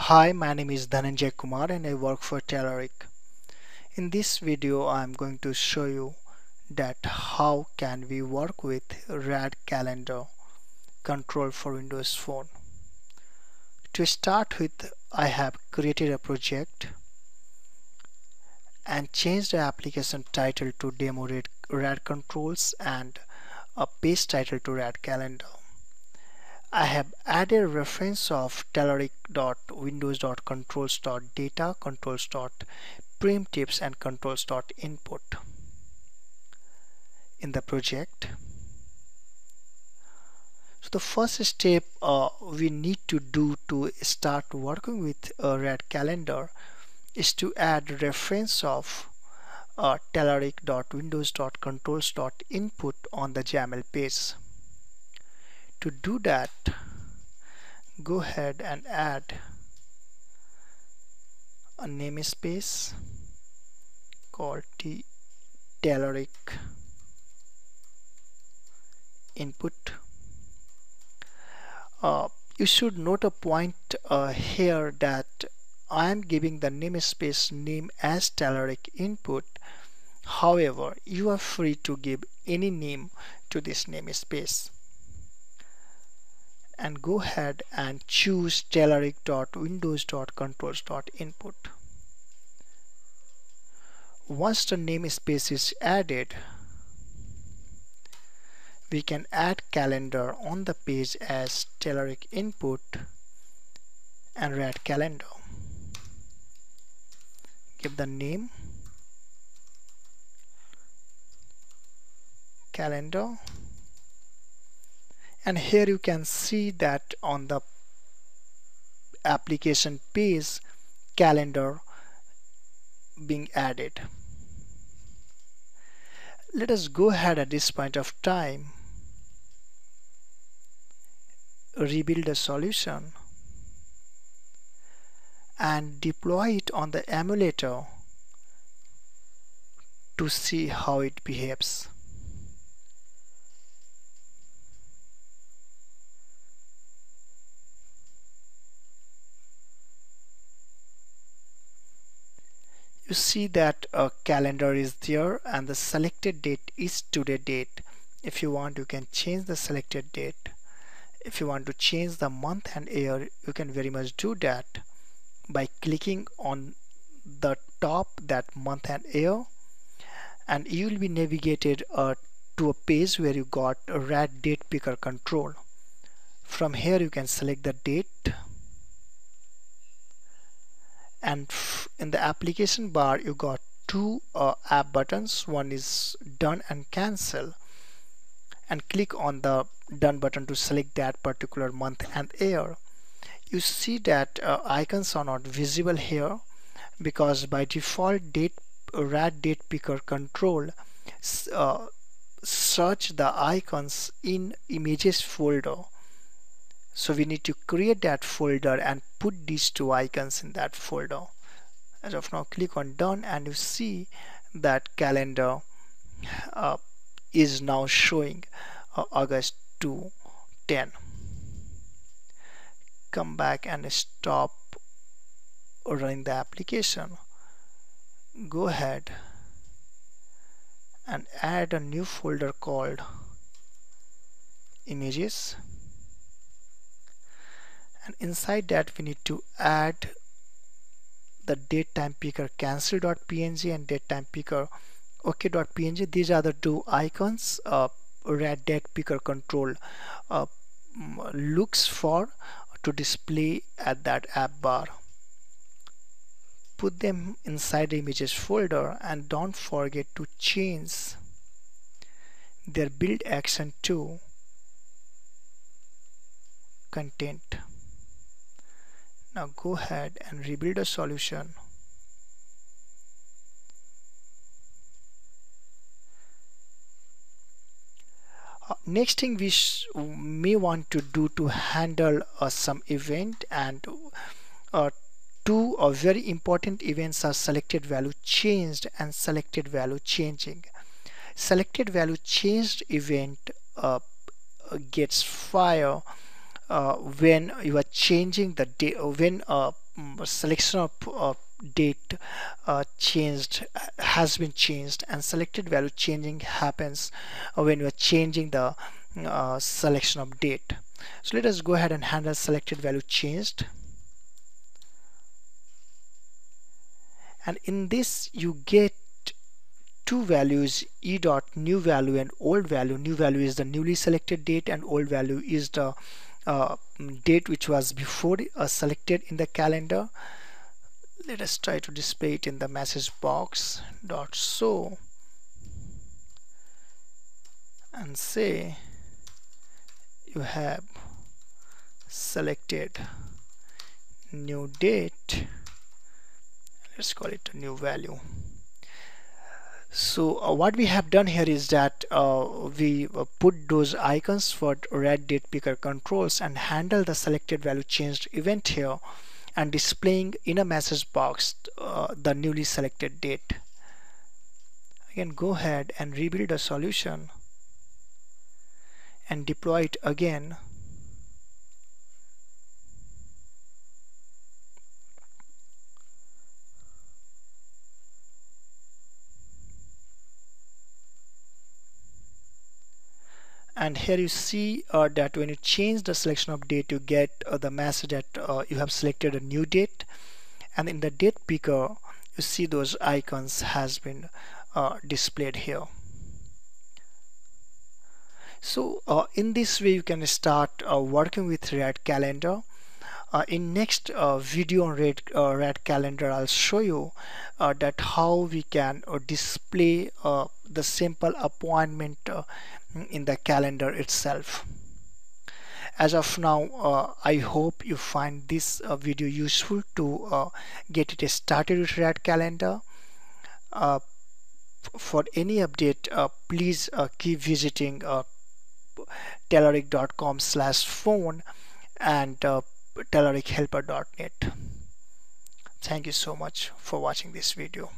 Hi, my name is Dhananjay Kumar and I work for Telerik. In this video, I am going to show you that how can we work with RadCalendar control for Windows Phone. To start with, I have created a project and changed the application title to Demo Rad Controls and a page title to RadCalendar. I have added a reference of telerik.windows.controls.data, controls.primitives and controls.input in the project. So the first step we need to do to start working with RadCalendar is to add reference of telerik.windows.controls.input on the YAML page. To do that, go ahead and add a namespace called telerik input. You should note a point here that I am giving the namespace name as telerik input. However, you are free to give any name to this namespace. And go ahead and choose telerik.windows.controls.input. Once the namespace is added, we can add calendar on the page as telerik input and RadCalendar. Give the name calendar, and here you can see that on the application page calendar being added. Let us go ahead at this point of time, rebuild the solution and deploy it on the emulator to see how it behaves. You see that a calendar is there and the selected date is today date. If you want, you can change the selected date. If you want to change the month and year, you can very much do that by clicking on the top that month and year, and you will be navigated to a page where you got a rad date picker control. From here you can select the date, and in the application bar you got two app buttons. One is done and cancel, and click on the done button to select that particular month and year. You see that icons are not visible here because by default rad date picker control search the icons in images folder. So we need to create that folder and put these two icons in that folder. As of now, click on done and you see that calendar is now showing August 2/10. Come back and stop running the application. Go ahead and add a new folder called images, and inside that we need to add the datetime picker cancel.png and datetime picker ok.png. These are the two icons rad date picker control looks for to display at that app bar. Put them inside the images folder and don't forget to change their build action to content. Now go ahead and rebuild a solution. Next thing we may want to do to handle some event, and two very important events are selected value changed and selected value changing. Selected value changed event gets fire when you are changing the date, when selection of date changed has been changed, and selected value changing happens when you are changing the selection of date. So let us go ahead and handle selected value changed, and in this you get two values, e dot new value and old value. New value is the newly selected date and old value is the uh, date which was before selected in the calendar. Let us try to display it in the message box dot show and say you have selected new date. Let's call it a new value. So what we have done here is that we put those icons for red date picker controls and handle the selected value changed event here and displaying in a message box the newly selected date. I can go ahead and rebuild a solution and deploy it again. And here you see that when you change the selection of date, you get the message that you have selected a new date, and in the date picker you see those icons has been displayed here. So in this way you can start working with RadCalendar. In next video on RadCalendar, I'll show you that how we can display the simple appointment in the calendar itself. As of now, I hope you find this video useful to get it started with RadCalendar. For any update, please keep visiting telluric.com/phone and tellurichelper.net. Thank you so much for watching this video.